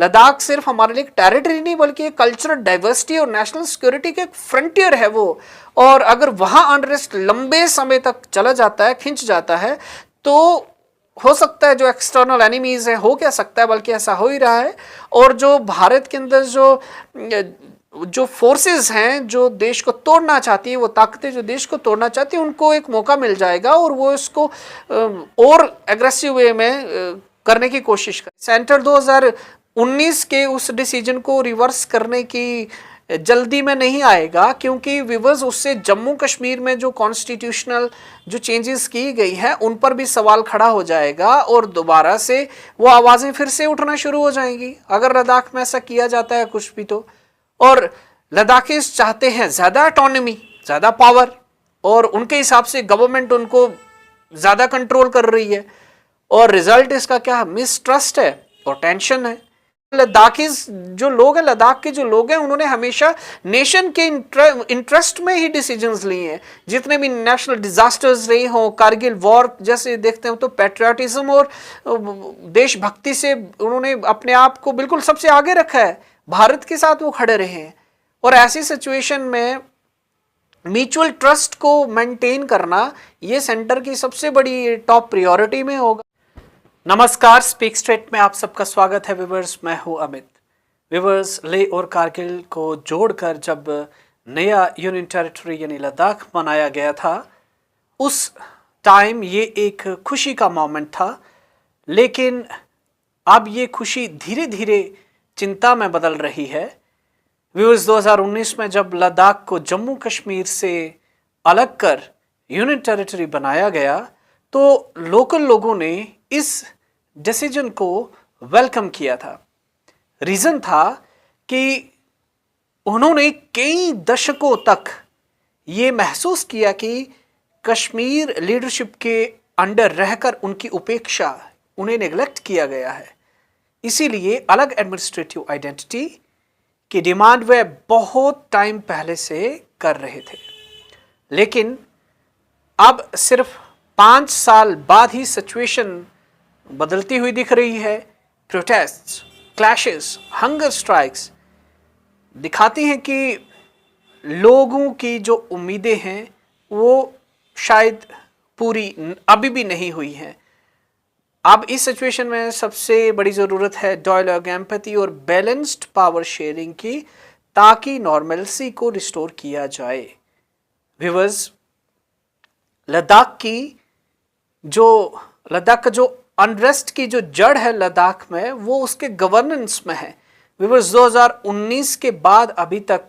लद्दाख सिर्फ हमारे लिए एक टेरिटरी नहीं बल्कि एक कल्चरल डाइवर्सिटी और नेशनल सिक्योरिटी के एक फ्रंटियर है वो। और अगर वहां अनरेस्ट लंबे समय तक चला जाता है, खिंच जाता है, तो हो सकता है जो एक्सटर्नल एनिमीज है, हो क्या सकता है बल्कि ऐसा हो ही रहा है, और जो भारत के अंदर जो फोर्सेस हैं जो देश को तोड़ना चाहती हैं, वो ताकतें जो देश को तोड़ना चाहती हैं, उनको एक मौका मिल जाएगा और वो इसको और एग्रेसिव वे में करने की कोशिश करें। सेंटर 2019 के उस डिसीजन को रिवर्स करने की जल्दी में नहीं आएगा, क्योंकि विवर्स उससे जम्मू कश्मीर में जो कॉन्स्टिट्यूशनल जो चेंजेस की गई हैं उन पर भी सवाल खड़ा हो जाएगा और दोबारा से वो आवाज़ें फिर से उठना शुरू हो जाएंगी अगर लद्दाख में ऐसा किया जाता है कुछ भी तो। और लद्दाखीज चाहते हैं ज़्यादा ऑटोनॉमी, ज़्यादा पावर, और उनके हिसाब से गवर्नमेंट उनको ज़्यादा कंट्रोल कर रही है, और रिजल्ट इसका क्या, मिसट्रस्ट है और टेंशन है। लद्दाखीज जो लोग हैं, लद्दाख के जो लोग हैं, उन्होंने हमेशा नेशन के इंटरेस्ट में ही डिसीजंस लिए हैं। जितने भी नेशनल डिजास्टर्स रहे हों, कारगिल वॉर जैसे देखते हो, तो पैट्रियाटिज्म और देशभक्ति से उन्होंने अपने आप को बिल्कुल सबसे आगे रखा है, भारत के साथ वो खड़े रहे हैं। और ऐसी सिचुएशन में म्यूचुअल ट्रस्ट को मेंटेन करना ये सेंटर की सबसे बड़ी टॉप प्रायोरिटी में होगा। नमस्कार, स्पीक स्ट्रेट में आप सबका स्वागत है व्यूअर्स, मैं हूं अमित। व्यूअर्स, लेह और कारगिल को जोड़कर जब नया यूनियन टेरिटरी यानी लद्दाख बनाया गया था, उस टाइम ये एक खुशी का मोमेंट था, लेकिन अब ये खुशी धीरे धीरे चिंता में बदल रही है। व्यूअर्स, 2019 में जब लद्दाख को जम्मू कश्मीर से अलग कर यूनियन टेरिटरी बनाया गया, तो लोकल लोगों ने इस डिसीजन को वेलकम किया था। रीज़न था कि उन्होंने कई दशकों तक ये महसूस किया कि कश्मीर लीडरशिप के अंडर रहकर उनकी उपेक्षा, उन्हें नेग्लेक्ट किया गया है। इसीलिए अलग एडमिनिस्ट्रेटिव आइडेंटिटी की डिमांड वे बहुत टाइम पहले से कर रहे थे, लेकिन अब सिर्फ 5 साल बाद ही सिचुएशन बदलती हुई दिख रही है। प्रोटेस्ट्स, क्लैशेस, हंगर स्ट्राइक्स दिखाती हैं कि लोगों की जो उम्मीदें हैं वो शायद पूरी अभी भी नहीं हुई हैं। अब इस सिचुएशन में सबसे बड़ी ज़रूरत है डायलॉग, एम्पैथी और बैलेंस्ड पावर शेयरिंग की, ताकि नॉर्मलसी को रिस्टोर किया जाए। व्यूअर्स, लद्दाख का जो अनरेस्ट की जो जड़ है लद्दाख में, वो उसके गवर्नेंस में है। व्यूअर्स, 2019 के बाद अभी तक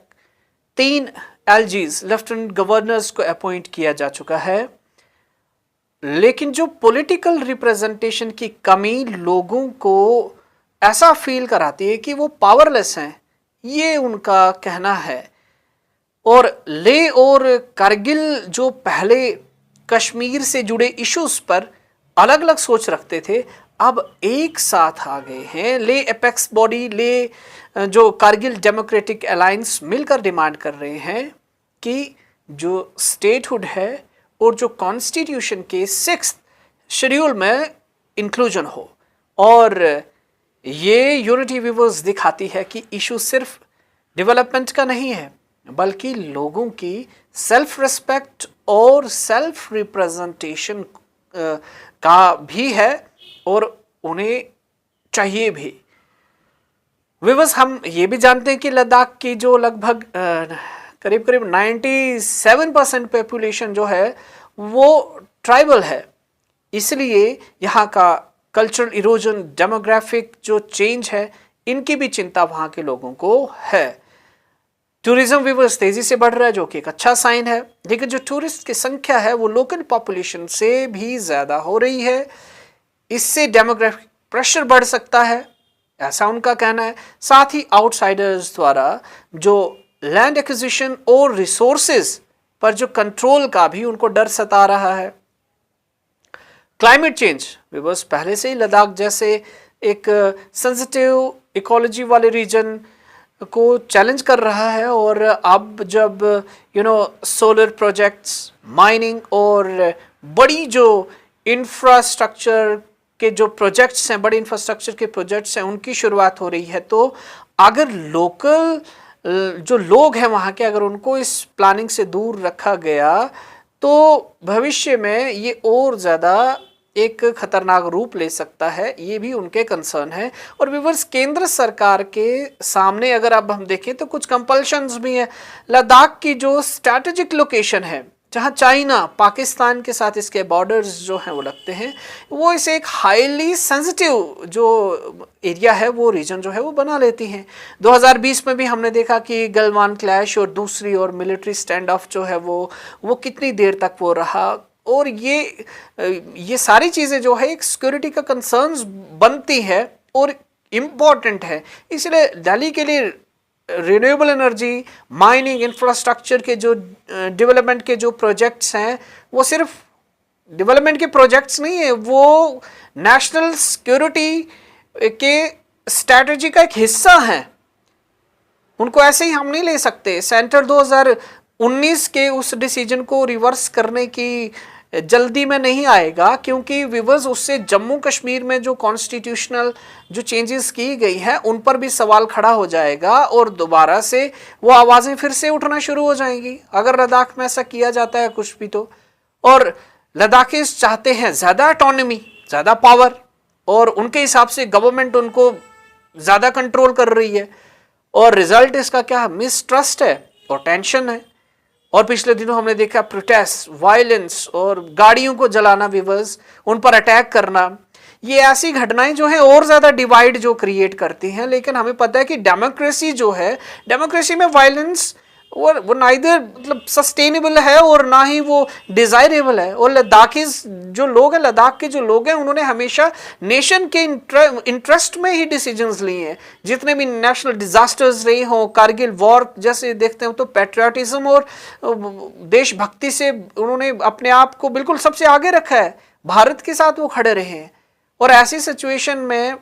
3 एलजीज, लेफ्टिनेंट गवर्नर्स को अपॉइंट किया जा चुका है, लेकिन जो पॉलिटिकल रिप्रेजेंटेशन की कमी लोगों को ऐसा फील कराती है कि वो पावरलेस हैं, ये उनका कहना है। और लेह और कारगिल जो पहले कश्मीर से जुड़े इश्यूज पर अलग अलग सोच रखते थे, अब एक साथ आ गए हैं। लेह एपेक्स बॉडी, लेह जो कारगिल डेमोक्रेटिक अलायंस मिलकर डिमांड कर रहे हैं कि जो स्टेटहुड है और जो कॉन्स्टिट्यूशन के 6th शेड्यूल में इंक्लूजन हो। और ये यूनिटी व्यूअर्स दिखाती है कि इशू सिर्फ डेवलपमेंट का नहीं है, बल्कि लोगों की सेल्फ रिस्पेक्ट और सेल्फ रिप्रेजेंटेशन का भी है, और उन्हें चाहिए भी। व्यूअर्स, हम ये भी जानते हैं कि लद्दाख की जो लगभग करीब 97% पॉपुलेशन जो है वो ट्राइबल है। इसलिए यहाँ का कल्चरल इरोजन, डेमोग्राफिक जो चेंज है, इनकी भी चिंता वहाँ के लोगों को है। टूरिज्म व्यूअर्स तेजी से बढ़ रहा है, जो कि एक अच्छा साइन है, लेकिन जो टूरिस्ट की संख्या है वो लोकल पॉपुलेशन से भी ज़्यादा हो रही है। इससे डेमोग्राफिक प्रेशर बढ़ सकता है, ऐसा उनका कहना है। साथ ही आउटसाइडर्स द्वारा जो लैंड एक्विजिशन और रिसोर्सेज पर जो कंट्रोल का भी उनको डर सता रहा है। क्लाइमेट चेंज व्यूअर्स पहले से ही लद्दाख जैसे एक सेंसिटिव इकोलॉजी वाले रीजन को चैलेंज कर रहा है, और अब जब सोलर प्रोजेक्ट्स, माइनिंग और बड़ी जो इंफ्रास्ट्रक्चर के जो प्रोजेक्ट्स हैं, बड़े इंफ्रास्ट्रक्चर के प्रोजेक्ट्स हैं, उनकी शुरुआत हो रही है। तो अगर लोकल जो लोग हैं वहाँ के, अगर उनको इस प्लानिंग से दूर रखा गया तो भविष्य में ये और ज़्यादा एक खतरनाक रूप ले सकता है, ये भी उनके कंसर्न है। और व्यूअर्स, केंद्र सरकार के सामने अगर अब हम देखें तो कुछ कंपल्शंस भी हैं। लद्दाख की जो स्ट्रैटेजिक लोकेशन है, जहाँ चाइना पाकिस्तान के साथ इसके बॉर्डर्स जो हैं वो लगते हैं, वो इसे एक हाईली सेंसिटिव जो एरिया है, वो रीजन जो है वो बना लेती हैं। 2020 में भी हमने देखा कि गलवान क्लैश और दूसरी और मिलिट्री स्टैंड ऑफ जो है वो कितनी देर तक वो रहा। और ये सारी चीज़ें जो है एक सिक्योरिटी का कंसर्न्स बनती है और इम्पॉर्टेंट है। इसलिए दिल्ली के लिए रिन्यूएबल एनर्जी, माइनिंग, इंफ्रास्ट्रक्चर के जो डेवलपमेंट के जो प्रोजेक्ट्स हैं, वो सिर्फ डेवलपमेंट के प्रोजेक्ट्स नहीं है, वो नेशनल सिक्योरिटी के स्ट्रैटेजी का एक हिस्सा हैं। उनको ऐसे ही हम नहीं ले सकते। सेंटर 2019 के उस डिसीजन को रिवर्स करने की जल्दी में नहीं आएगा, क्योंकि विवर्स उससे जम्मू कश्मीर में जो कॉन्स्टिट्यूशनल जो चेंजेस की गई हैं उन पर भी सवाल खड़ा हो जाएगा और दोबारा से वो आवाज़ें फिर से उठना शुरू हो जाएंगी अगर लद्दाख में ऐसा किया जाता है कुछ भी तो। और लद्दाखीज चाहते हैं ज़्यादा ऑटोनॉमी, ज़्यादा पावर, और उनके हिसाब से गवर्नमेंट उनको ज़्यादा कंट्रोल कर रही है। और रिजल्ट इसका क्या? मिसट्रस्ट है और टेंशन है। और पिछले दिनों हमने देखा प्रोटेस्ट, वायलेंस और गाड़ियों को जलाना, व्यूअर्स, उन पर अटैक करना, ये ऐसी घटनाएं जो हैं और ज़्यादा डिवाइड जो क्रिएट करती हैं। लेकिन हमें पता है कि डेमोक्रेसी जो है, डेमोक्रेसी में वायलेंस वो नाइदर मतलब सस्टेनेबल है और ना ही वो डिज़ायरेबल है। और लद्दाखी जो लोग हैं, लद्दाख के जो लोग हैं, उन्होंने हमेशा नेशन के इंटरेस्ट में ही डिसीजंस लिए हैं। जितने भी नेशनल डिजास्टर्स रहे हों, कारगिल वॉर जैसे देखते हो, तो पैट्रियाटिज्म और देशभक्ति से उन्होंने अपने आप को बिल्कुल सबसे आगे रखा है, भारत के साथ वो खड़े रहे हैं। और ऐसी सिचुएशन में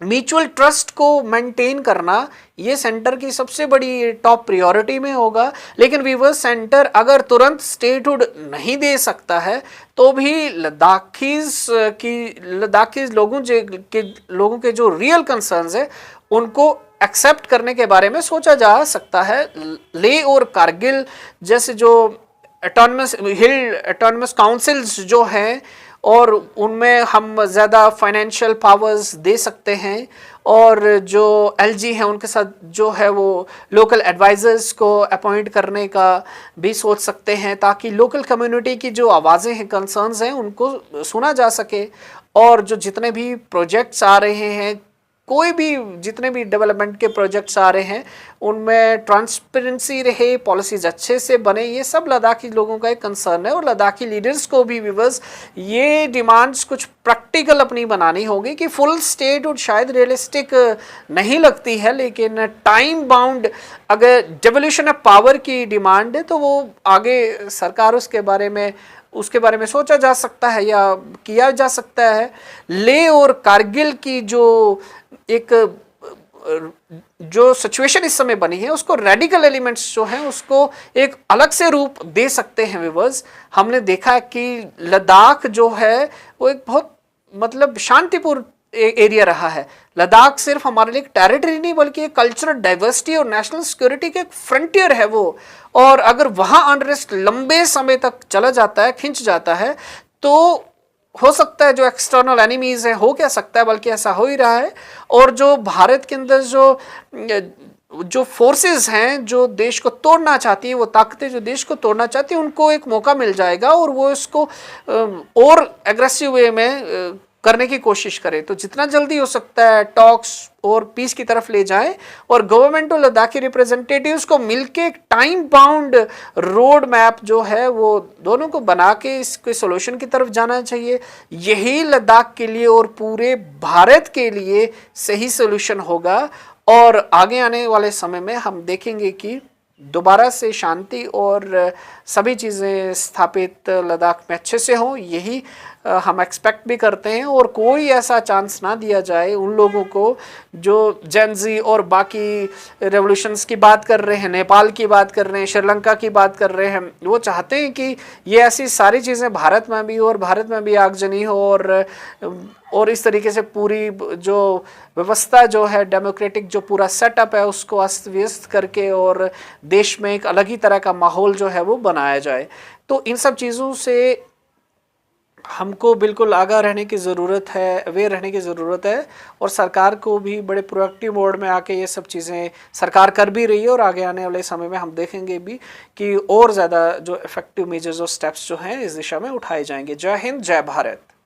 म्यूचुअल ट्रस्ट को मेंटेन करना ये सेंटर की सबसे बड़ी टॉप प्रायोरिटी में होगा। लेकिन व्यूअर्स, सेंटर अगर तुरंत स्टेटहुड नहीं दे सकता है तो भी लद्दाखी लोगों के जो रियल कंसर्न्स है उनको एक्सेप्ट करने के बारे में सोचा जा सकता है। लेह और कारगिल जैसे जो ऑटोनमस काउंसिल्स जो हैं, और उनमें हम ज़्यादा फाइनेंशियल पावर्स दे सकते हैं। और जो एलजी हैं उनके साथ जो है वो लोकल एडवाइज़र्स को अपॉइंट करने का भी सोच सकते हैं, ताकि लोकल कम्युनिटी की जो आवाज़ें हैं, कंसर्न्स हैं, उनको सुना जा सके। और जो जितने भी प्रोजेक्ट्स आ रहे हैं, कोई भी जितने भी डेवलपमेंट के प्रोजेक्ट्स आ रहे हैं, उनमें ट्रांसपेरेंसी रहे, पॉलिसीज अच्छे से बने, ये सब लद्दाखी लोगों का एक कंसर्न है। और लद्दाखी लीडर्स को भी व्यूअर्स ये डिमांड्स कुछ प्रैक्टिकल अपनी बनानी होगी कि फुल स्टेटहुड शायद रियलिस्टिक नहीं लगती है, लेकिन टाइम बाउंड अगर डेवोल्यूशन ऑफ पावर की डिमांड है तो वो आगे सरकार उसके बारे में सोचा जा सकता है या किया जा सकता है। लेह और कारगिल की जो सिचुएशन इस समय बनी है, उसको रेडिकल एलिमेंट्स जो हैं उसको एक अलग से रूप दे सकते हैं। व्यूअर्स, हमने देखा कि लद्दाख जो है वो एक बहुत मतलब शांतिपूर्ण एरिया रहा है। लद्दाख सिर्फ हमारे लिए एक टेरिटरी नहीं बल्कि एक कल्चरल डाइवर्सिटी और नेशनल सिक्योरिटी के एक फ्रंटियर है वो। और अगर वहाँ अनरेस्ट लंबे समय तक चला जाता है, खिंच जाता है, तो हो सकता है जो एक्सटर्नल एनिमीज है, हो क्या सकता है बल्कि ऐसा हो ही रहा है। और जो भारत के अंदर जो फोर्सेस हैं जो देश को तोड़ना चाहती है, वो ताकतें जो देश को तोड़ना चाहती है, उनको एक मौका मिल जाएगा और वो इसको और एग्रेसिव वे में करने की कोशिश करें। तो जितना जल्दी हो सकता है टॉक्स और पीस की तरफ ले जाएं, और गवर्नमेंट और लद्दाखी रिप्रेजेंटेटिव्स को मिलके एक टाइम बाउंड रोड मैप जो है वो दोनों को बना के इसके सोल्यूशन की तरफ जाना चाहिए। यही लद्दाख के लिए और पूरे भारत के लिए सही सोल्यूशन होगा। और आगे आने वाले समय में हम देखेंगे कि दोबारा से शांति और सभी चीज़ें स्थापित लद्दाख में अच्छे से हों, यही हम एक्सपेक्ट भी करते हैं। और कोई ऐसा चांस ना दिया जाए उन लोगों को जो जेनजी और बाकी रेवोल्यूशंस की बात कर रहे हैं, नेपाल की बात कर रहे हैं, श्रीलंका की बात कर रहे हैं। वो चाहते हैं कि ये ऐसी सारी चीज़ें भारत में भी हो और भारत में भी आगजनी हो और और इस तरीके से पूरी जो व्यवस्था जो है डेमोक्रेटिक जो पूरा सेटअप है उसको अस्त व्यस्त करके और देश में एक अलग ही तरह का माहौल जो है वो बनाया जाए। तो इन सब चीज़ों से हमको बिल्कुल आगाह रहने की ज़रूरत है, अवेयर रहने की ज़रूरत है, और सरकार को भी बड़े प्रोएक्टिव मोड में आके ये सब चीज़ें सरकार कर भी रही है, और आगे आने वाले समय में हम देखेंगे भी कि और ज़्यादा जो इफेक्टिव मेजर्स और स्टेप्स जो हैं इस दिशा में उठाए जाएंगे। जय हिंद, जय भारत।